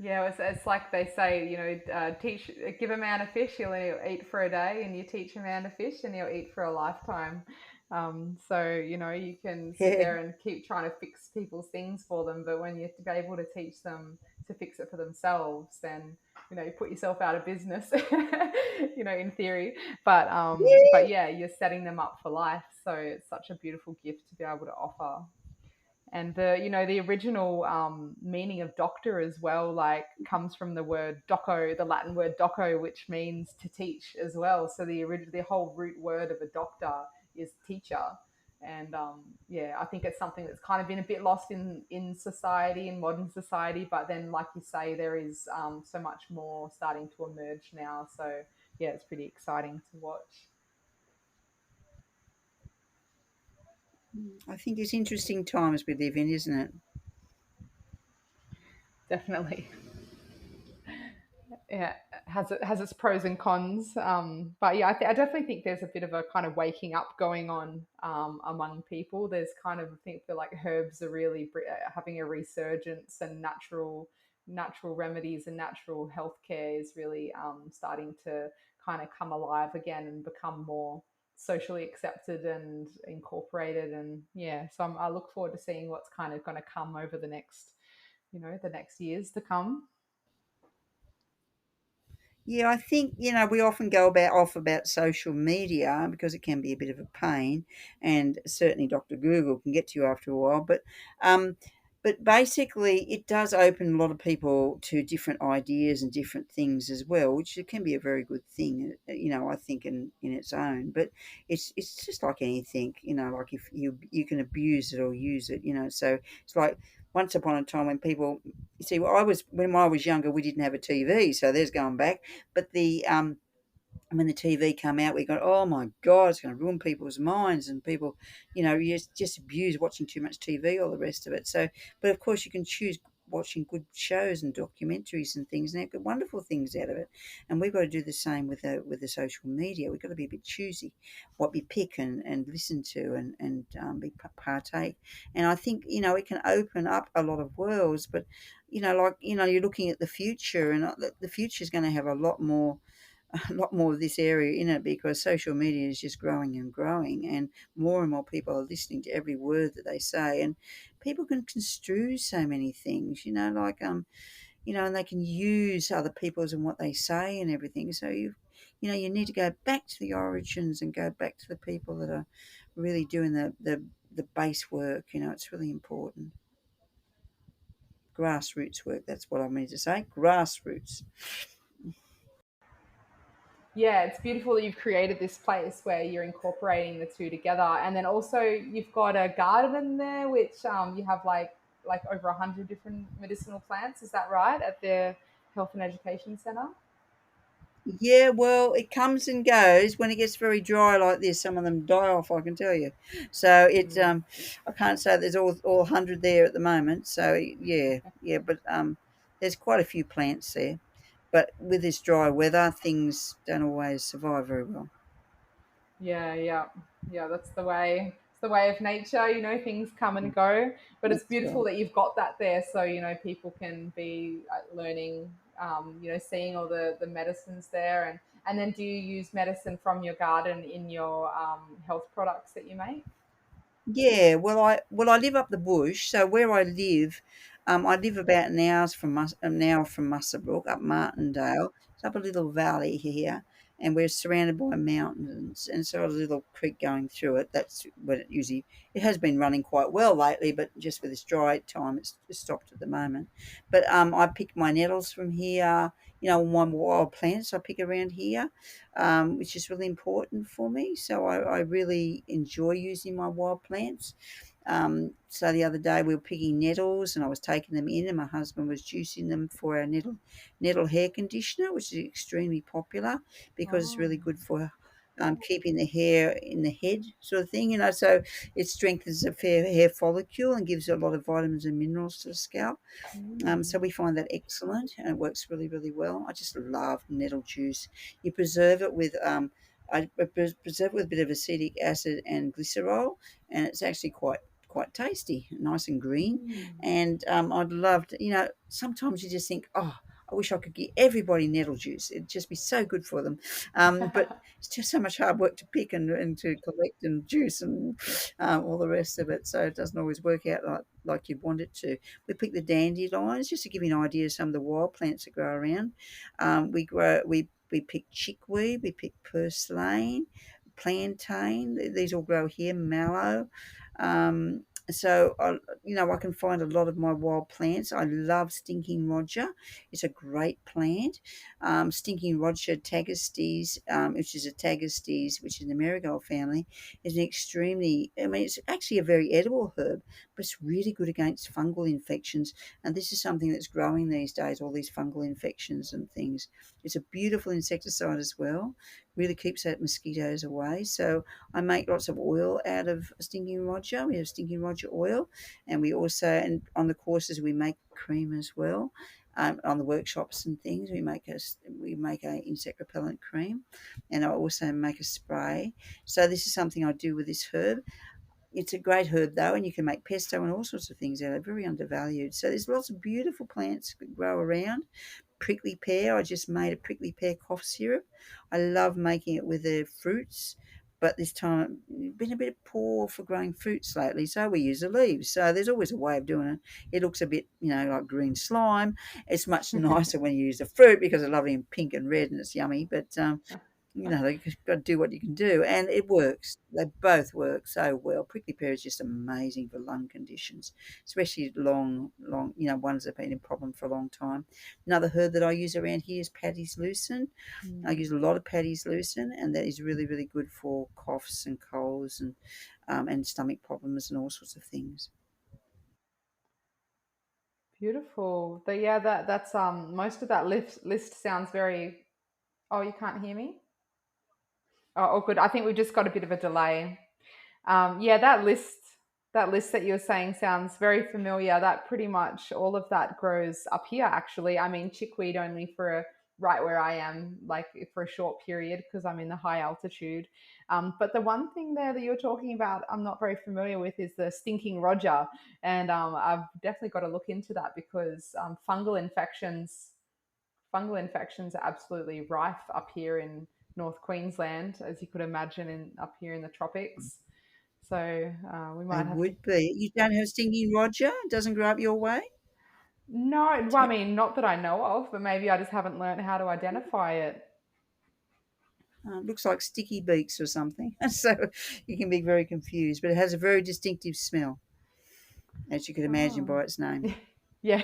Yeah, it's like they say, teach, give a man a fish, he'll eat for a day, and you teach a man a fish, and he'll eat for a lifetime. So you can sit Yeah. there and keep trying to fix people's things for them, but when you're able to teach them to fix it for themselves, then you put yourself out of business, in theory. But Yeah. yeah, you're setting them up for life. So it's such a beautiful gift to be able to offer. And the original meaning of doctor as well, like, comes from the word doco, the Latin word doco, which means to teach as well. So the whole root word of a doctor is teacher. And yeah, I think it's something that's kind of been a bit lost in society, in modern society. But then, like you say, there is so much more starting to emerge now. So yeah, it's pretty exciting to watch. I think it's interesting times we live in, isn't it? Definitely. Yeah, has its pros and cons. But yeah, I definitely think there's a bit of a kind of waking up going on among people. There's kind of, I think, feel like herbs are really having a resurgence, and natural remedies and natural healthcare is really starting to kind of come alive again and become more socially accepted and incorporated. And yeah, so I look forward to seeing what's kind of going to come over the next years to come. Yeah, I think, we often go off about social media because it can be a bit of a pain, and certainly Dr. Google can get to you after a while. But basically, it does open a lot of people to different ideas and different things as well, which it can be a very good thing, I think in its own. But it's just like anything, like if you can abuse it or use it, So it's like once upon a time when people, you see, when I was younger, we didn't have a TV, so there's going back. But when the TV came out, we got, oh my God, it's going to ruin people's minds, and people, you just abuse watching too much TV, all the rest of it. So, but of course, you can choose watching good shows and documentaries and things, and they get wonderful things out of it. And we've got to do the same with the social media. We've got to be a bit choosy what we pick and listen to, and be partake. And I think it can open up a lot of worlds, but you're looking at the future, and the future is going to have a lot more of this area in it, because social media is just growing and growing, and more people are listening to every word that they say, and people can construe so many things, and they can use other people's and what they say and everything. So you need to go back to the origins and go back to the people that are really doing the base work. It's really important. Grassroots work, that's what I mean to say, grassroots. Yeah, it's beautiful that you've created this place where you're incorporating the two together, and then also you've got a garden there, which you have like over 100 different medicinal plants. Is that right, at the Health and Education Centre? Yeah, well, it comes and goes. When it gets very dry like this, some of them die off, I can tell you. So Mm. I can't say there's all 100 there at the moment. So yeah, yeah, but there's quite a few plants there. But with this dry weather, things don't always survive very well. Yeah, yeah, yeah. That's the way. It's the way of nature. Things come and go. But it's That's beautiful right. that you've got that there, so people can be learning. Seeing all the medicines there, and then do you use medicine from your garden in your health products that you make? Yeah, well, I live up the bush, so where I live about an hour from Musswellbrook, up Martindale. It's up a little valley here, and we're surrounded by mountains, and so a little creek going through it. That's what it has been running quite well lately, but just with this dry time, it's stopped at the moment. But I pick my nettles from here. You know, my wild plants I pick around here, which is really important for me. So I really enjoy using my wild plants. So the other day we were picking nettles and I was taking them in and my husband was juicing them for our nettle hair conditioner, which is extremely popular because it's Oh. really good for keeping the hair in the head sort of thing, you know. So it strengthens the fair hair follicle and gives a lot of vitamins and minerals to the scalp. So Mm. we find that excellent and it works really, really well. I just love nettle juice. You preserve it with preserve it with a bit of acetic acid and glycerol, and it's actually quite tasty, nice and green. Mm. And I'd love to, you know, sometimes you just think, oh, I wish I could give everybody nettle juice. It'd just be so good for them. But it's just so much hard work to pick and to collect and juice and all the rest of it. So it doesn't always work out like you'd want it to. We pick the dandelions, just to give you an idea of some of the wild plants that grow around. We pick chickweed, we pick purslane, plantain. These all grow here. Mallow. Um, so you know, I can find a lot of my wild plants. I love stinking Roger. It's a great plant. Stinking Roger tagestes, which is a tagestes, which is an marigold family, is an extremely. I mean, it's actually a very edible herb, but it's really good against fungal infections. And this is something that's growing these days. All these fungal infections and things. It's a beautiful insecticide as well. Really keeps out mosquitoes away. So I make lots of oil out of stinking Roger. We have stinking Roger oil, and we also, and on the courses we make cream as well. On the workshops and things, we make a insect repellent cream, and I also make a spray. So this is something I do with this herb. It's a great herb though, and you can make pesto and all sorts of things out of it. Very undervalued. So there's lots of beautiful plants that grow around. Prickly pear, I just made a prickly pear cough syrup. I love making it with the fruits, but this time it's been a bit poor for growing fruits lately, so we use the leaves. So there's always a way of doing it. It looks a bit, you know, like green slime. It's much nicer when you use the fruit because it's lovely and pink and red and it's yummy. But you know, you've got to do what you can do, and it works. They both work so well. Prickly pear is just amazing for lung conditions, especially long, you know, ones that have been a problem for a long time. Another herb that I use around here is Paddy's lucerne. I Mm. use a lot of Paddy's lucerne, and that is really, really good for coughs and colds and stomach problems and all sorts of things. Beautiful. But yeah, that's most of that list sounds very. Oh, you can't hear me? Oh, good. I think we just got a bit of a delay. Yeah, that list that you were saying sounds very familiar. That pretty much all of that grows up here, actually. I mean, chickweed only for right where I am, like for a short period because I'm in the high altitude. But the one thing there that you're talking about, I'm not very familiar with, is the stinking Roger, and I've definitely got to look into that because fungal infections are absolutely rife up here in North Queensland, as you could imagine, in up here in the tropics. So we They might have to. would be. You don't have stinking Roger? It doesn't grow up your way? No, well, I mean, not that I know of, but maybe I just haven't learned how to identify it. Looks like sticky beaks or something. So you can be very confused, but it has a very distinctive smell, as you could imagine Oh, by its name. yeah.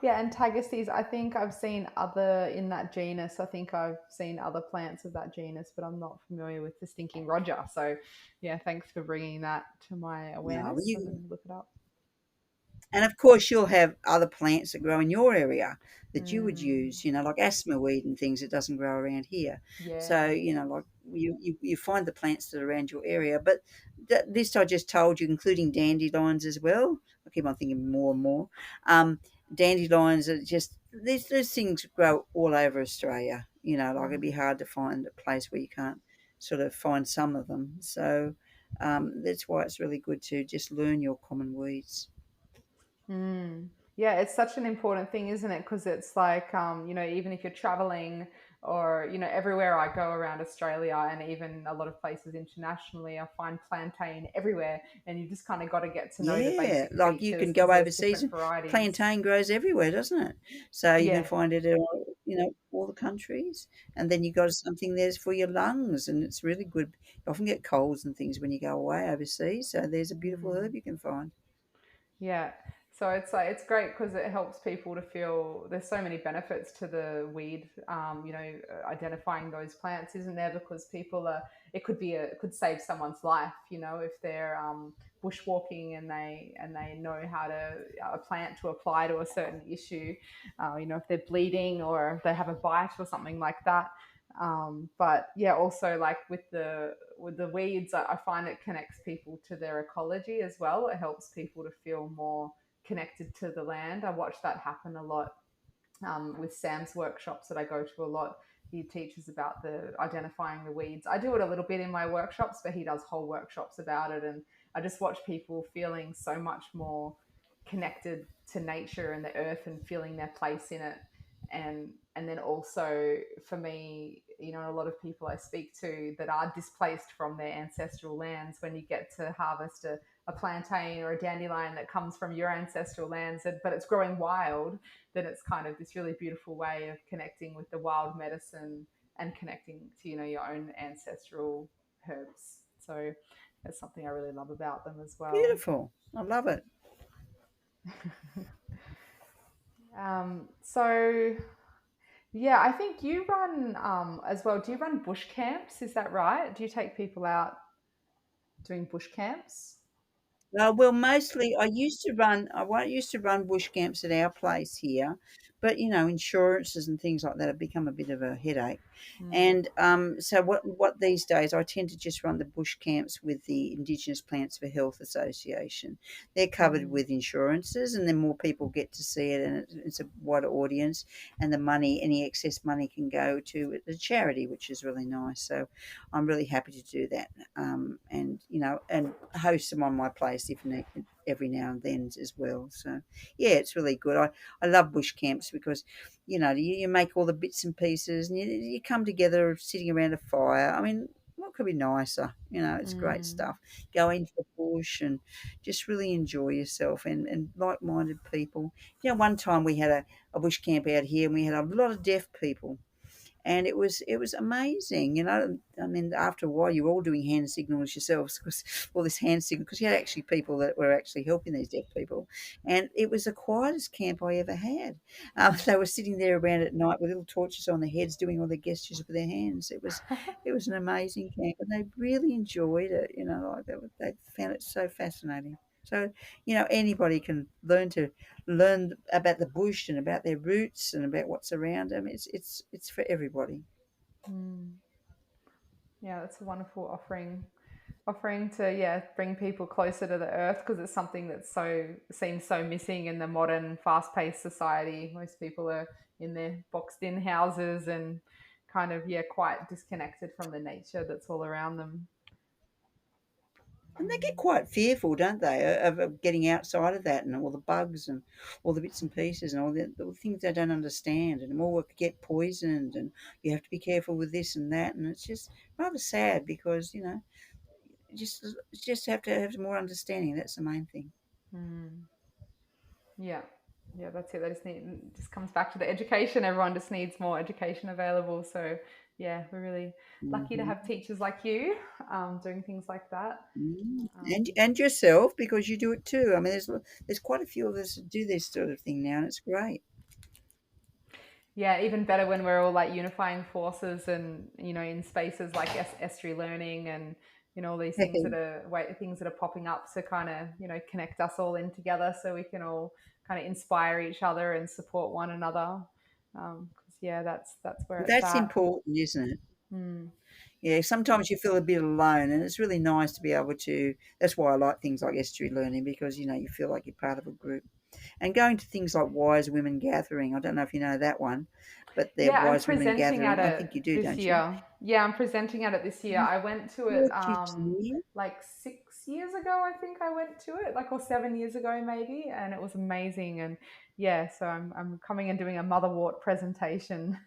Yeah, and Tagestes, I think I've seen other in that genus. I think I've seen other plants of that genus, but I'm not familiar with the stinking Roger. So, yeah, thanks for bringing that to my No, awareness. I'm going to look it up. and of course you'll have other plants that grow in your area that you would Mm, use, you know, like asthma weed and things that doesn't grow around here. So, yeah. you know, like you find the plants that are around your area. But that list I just told you, including dandelions as well. I keep on thinking more and more. Dandelions are just these things grow all over Australia. You know, like it'd be Mm. hard to find a place where you can't sort of find some of them. So that's why it's really good to just learn your common weeds. Mm. Yeah, it's such an important thing, isn't it? Because it's like, even if you're traveling, or everywhere I go around Australia and even a lot of places internationally, I find plantain everywhere, and you just kind of got to get to know the Yeah, basic like you features can because go there's overseas different and varieties. plantain grows everywhere, doesn't it? So you can Yeah. find it in all the countries, and then you got something there's for your lungs, and it's really good. You often get colds and things when you go away overseas, so there's a beautiful Mm. herb you can find. Yeah. So it's like it's great because it helps people to feel there's so many benefits to the weed. Identifying those plants isn't there because people are. It could save someone's life. If they're bushwalking and they know how to a plant to apply to a certain issue. If they're bleeding or if they have a bite or something like that. But yeah, also like with the weeds, I find it connects people to their ecology as well. It helps people to feel more connected to the land. I watch that happen a lot with Sam's workshops that I go to a lot. He teaches about the identifying the weeds. I do it a little bit in my workshops, but he does whole workshops about it, and I just watch people feeling so much more connected to nature and the earth and feeling their place in it. And then also for me, a lot of people I speak to that are displaced from their ancestral lands, when you get to harvest a plantain or a dandelion that comes from your ancestral lands, but it's growing wild, then it's kind of this really beautiful way of connecting with the wild medicine and connecting to your own ancestral herbs. So that's something I really love about them as well. Beautiful, I love it. So yeah, I think you run as well. Do you run bush camps? Is that right? Do you take people out doing bush camps? Well, mostly I used to run bush camps at our place here, but insurances and things like that have become a bit of a headache. Mm. And so what these days I tend to just run the bush camps with the Indigenous Plants for Health Association. They're covered Mm. with insurances, and then more people get to see it, and it's a wider audience. And the money, any excess money, can go to the charity, which is really nice. So I'm really happy to do that, and and host them on my place if need, every now and then as well. So yeah, it's really good. I love bush camps because you make all the bits and pieces, and you come together sitting around a fire. I mean, what could be nicer? It's great Mm. stuff. Go into the bush and just really enjoy yourself, and like-minded people. One time we had a bush camp out here, and we had a lot of deaf people, and it was amazing. I mean, after a while, you're all doing hand signals yourselves, because all this hand signal, because you had actually people that were actually helping these deaf people, and it was the quietest camp I ever had. They were sitting there around at night with little torches on their heads, doing all their gestures with their hands. It was an amazing camp, and they really enjoyed it. Like they found it so fascinating. So anybody can learn about the bush and about their roots and about what's around them. It's for everybody. Mm. Yeah, that's a wonderful offering to bring people closer to the earth because it's something that's so seems so missing in the modern fast-paced society. Most people are in their boxed in houses and kind of quite disconnected from the nature that's all around them. And they get quite fearful, don't they, of getting outside of that, and all the bugs and all the bits and pieces and all the things they don't understand, and more get poisoned, and you have to be careful with this and that, and it's just rather sad because just just have more understanding. That's the main thing. Mm. Yeah. Yeah, that's it. They just need just comes back to the education. Everyone just needs more education available. So yeah, we're really lucky to have Hmm. teachers like you doing things like that. And Um, and yourself, because you do it too. I mean, there's quite a few of us that do this sort of thing now, and it's great. yeah, even better when we're all like unifying forces and in spaces like estuary learning and all these things things that are popping up to kind of connect us all in together so we can all kind of inspire each other and support one another. Because yeah, that's where it's That's at. important, isn't it? Mm. Yeah, sometimes you feel a bit alone, and it's really nice to be able to. That's why I like things like estuary learning, because you feel like you're part of a group. And going to things like Wise Women Gathering, I don't know if you know that one, but they're Yeah, I'm Wise Women presenting at Gathering. I it think you do, this don't you? year. Yeah, I'm presenting at it this year. I went to it What you do? like 6 years ago, I think I went to it, like or 7 years ago maybe, and it was amazing. And yeah, so I'm coming and doing a motherwort presentation.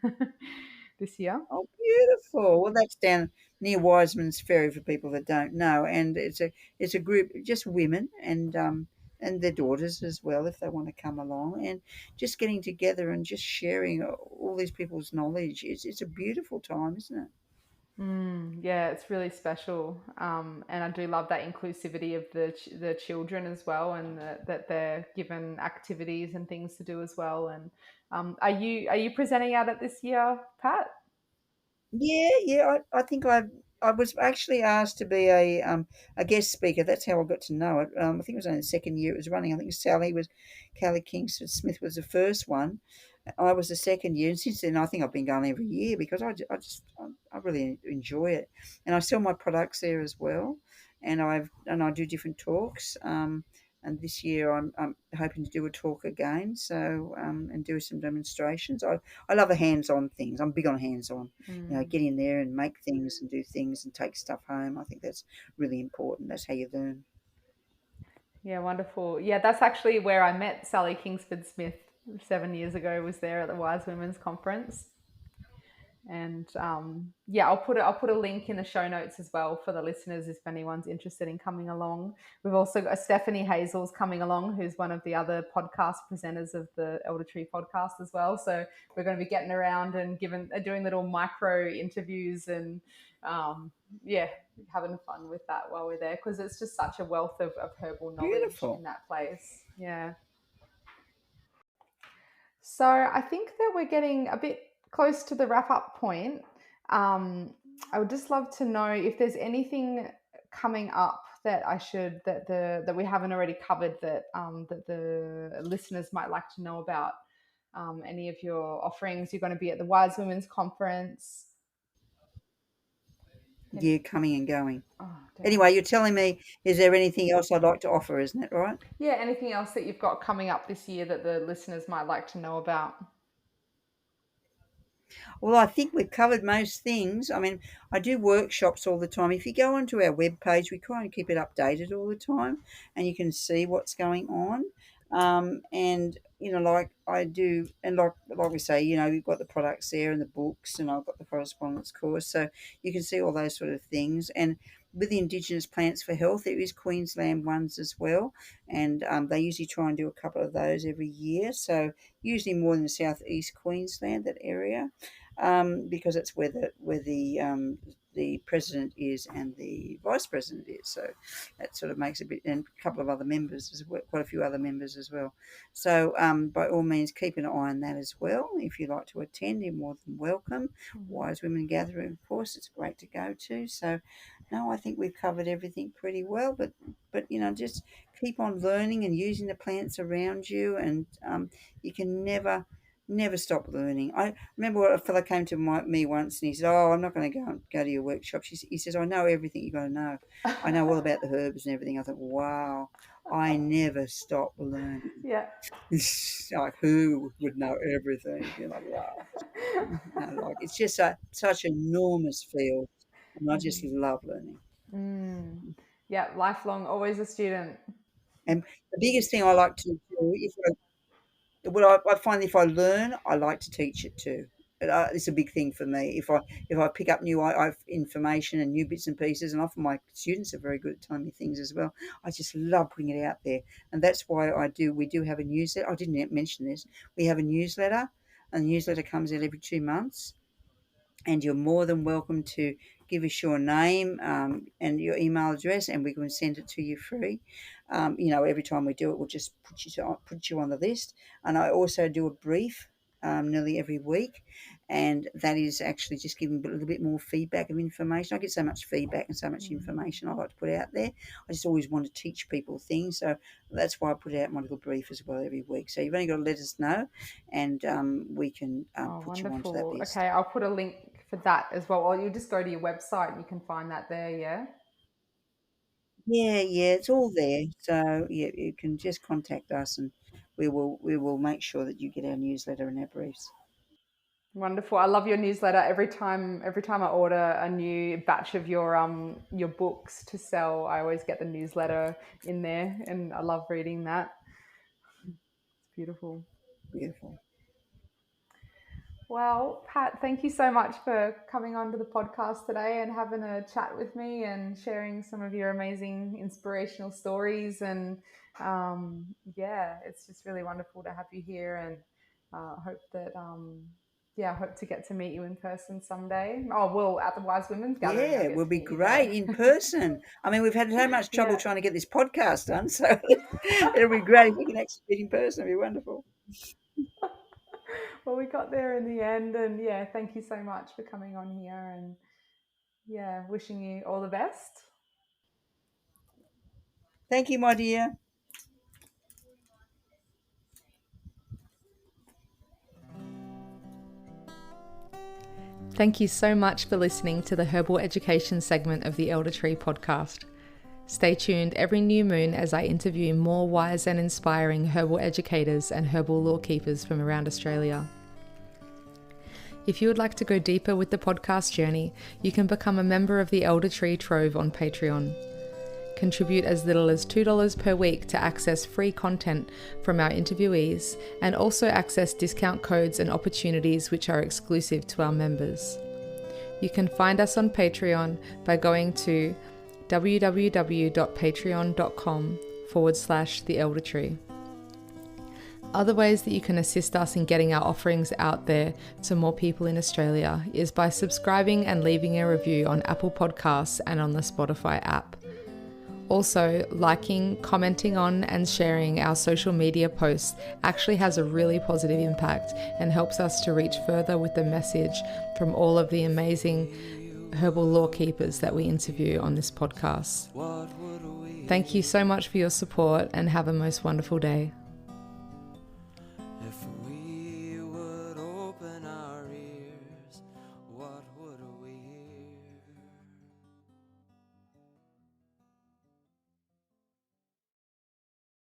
this year. Oh, beautiful. Well, that's down near Wiseman's Ferry for people that don't know, and it's a group just women and their daughters as well if they want to come along and just getting together and just sharing all these people's knowledge. It's a beautiful time, isn't it? Yeah, it's really special, and I do love that inclusivity of the children as well, and that they're given activities and things to do as well. And are you presenting at it this year, Pat? Yeah, yeah. I think I was actually asked to be a guest speaker. That's how I got to know it. I think it was only the second year it was running. I think Callie Kingsford Smith was the first one. I was the second year, and since then I think I've been going every year because I really enjoy it, and I sell my products there as well, and I do different talks. And this year I'm hoping to do a talk again, so and do some demonstrations. I love the hands-on things. I'm big on hands-on. Mm. Get in there and make things and do things and take stuff home. I think that's really important. That's how you learn. Yeah, wonderful. Yeah, that's actually where I met Sally Kingsford Smith 7 years ago. Was there at the Wise Women's Conference, and yeah, I'll put a link in the show notes as well for the listeners if anyone's interested in coming along. We've also got Stephanie Hazel's coming along, who's one of the other podcast presenters of the Elder Tree podcast as well. So we're going to be getting around and doing little micro interviews and um, yeah, having fun with that while we're there because it's just such a wealth of herbal knowledge in Beautiful. that place. Yeah. So I think that we're getting a bit close to the wrap up point. I would just love to know if there's anything coming up that that we haven't already covered that the listeners might like to know about. Any of your offerings? You're going to be at the Wise Women's Conference. Yeah, coming and going. Oh, damn. Anyway, you're telling me, is there anything else I'd like to offer? Isn't it right? Yeah, anything else that you've got coming up this year that the listeners might like to know about? Well, I think we've covered most things. I mean, I do workshops all the time. If you go onto our webpage, we try and keep it updated all the time, and you can see what's going on. And like I do, and like we say, we've got the products there and the books, and I've got the correspondence course, so you can see all those sort of things. And with the Indigenous Plants for Health, there is Queensland ones as well, and they usually try and do a couple of those every year. So usually more in the southeast Queensland, that area, because it's where the president is and the vice president is. So that sort of makes a bit, and a couple of other members as well, quite a few other members as well. So by all means, keep an eye on that as well. If you'd like to attend, you're more than welcome. Wise Women Gathering, of course, it's great to go to. So no, I think we've covered everything pretty well. But just keep on learning and using the plants around you, and you can never stop learning. I remember a fellow came to me once and he said, "Oh, I'm not going to go to your workshop." He says, "I know everything you got to know. I know all about the herbs and everything." I thought, "Wow, I never stop learning." Yeah. Like, who would know everything? Wow. Like it's just such an enormous field, and I just love learning. Mm. Yeah, lifelong, always a student. And the biggest thing I like to do, I find if I learn, I like to teach it too. It's a big thing for me. If I pick up new information and new bits and pieces, and often my students are very good at telling me things as well. I just love putting it out there, and that's why we do have a newsletter. I didn't mention this. We have a newsletter, and the newsletter comes out every 2 months, and you're more than welcome to give us your name and your email address, and we can send it to you free. Every time we do it, we'll just put you on the list. And I also do a brief nearly every week, and that is actually just giving a little bit more feedback of information. I get so much feedback and so much information I like to put out there. I just always want to teach people things, so that's why I put out my little brief as well every week. So you've only got to let us know, and we can Oh, put you onto that wonderful. list. Okay, I'll put a link for that as well. Or you just go to your website and you can find that there, yeah? Yeah, yeah, it's all there. So yeah, you can just contact us, and we will make sure that you get our newsletter and our briefs. Wonderful. I love your newsletter. Every time I order a new batch of your books to sell, I always get the newsletter in there and I love reading that. It's beautiful. Beautiful. Well, Pat, thank you so much for coming onto the podcast today and having a chat with me and sharing some of your amazing inspirational stories. And yeah, it's just really wonderful to have you here. And hope that, yeah, I hope to get to meet you in person someday. Oh, well, at the Wise Women's Gathering, Yeah, I'll it get will to be meet you great there. in person. I mean, we've had so much trouble Yeah. trying to get this podcast done, so it'll be great if we can actually meet in person. It'll be wonderful. Well, we got there in the end. And yeah, thank you so much for coming on here. And yeah, wishing you all the best. Thank you, my dear. Thank you so much for listening to the Herbal Education segment of the Elder Tree podcast. Stay tuned every new moon as I interview more wise and inspiring herbal educators and herbal lore keepers from around Australia. If you would like to go deeper with the podcast journey, you can become a member of the Elder Tree Trove on Patreon. Contribute as little as $2 per week to access free content from our interviewees and also access discount codes and opportunities which are exclusive to our members. You can find us on Patreon by going to www.patreon.com/The Elder Tree. Other ways that you can assist us in getting our offerings out there to more people in Australia is by subscribing and leaving a review on Apple Podcasts and on the Spotify app. Also, liking, commenting on and sharing our social media posts actually has a really positive impact and helps us to reach further with the message from all of the amazing herbal lore keepers that we interview on this podcast. Thank you so much for your support and have a most wonderful day. If we would open our ears, what would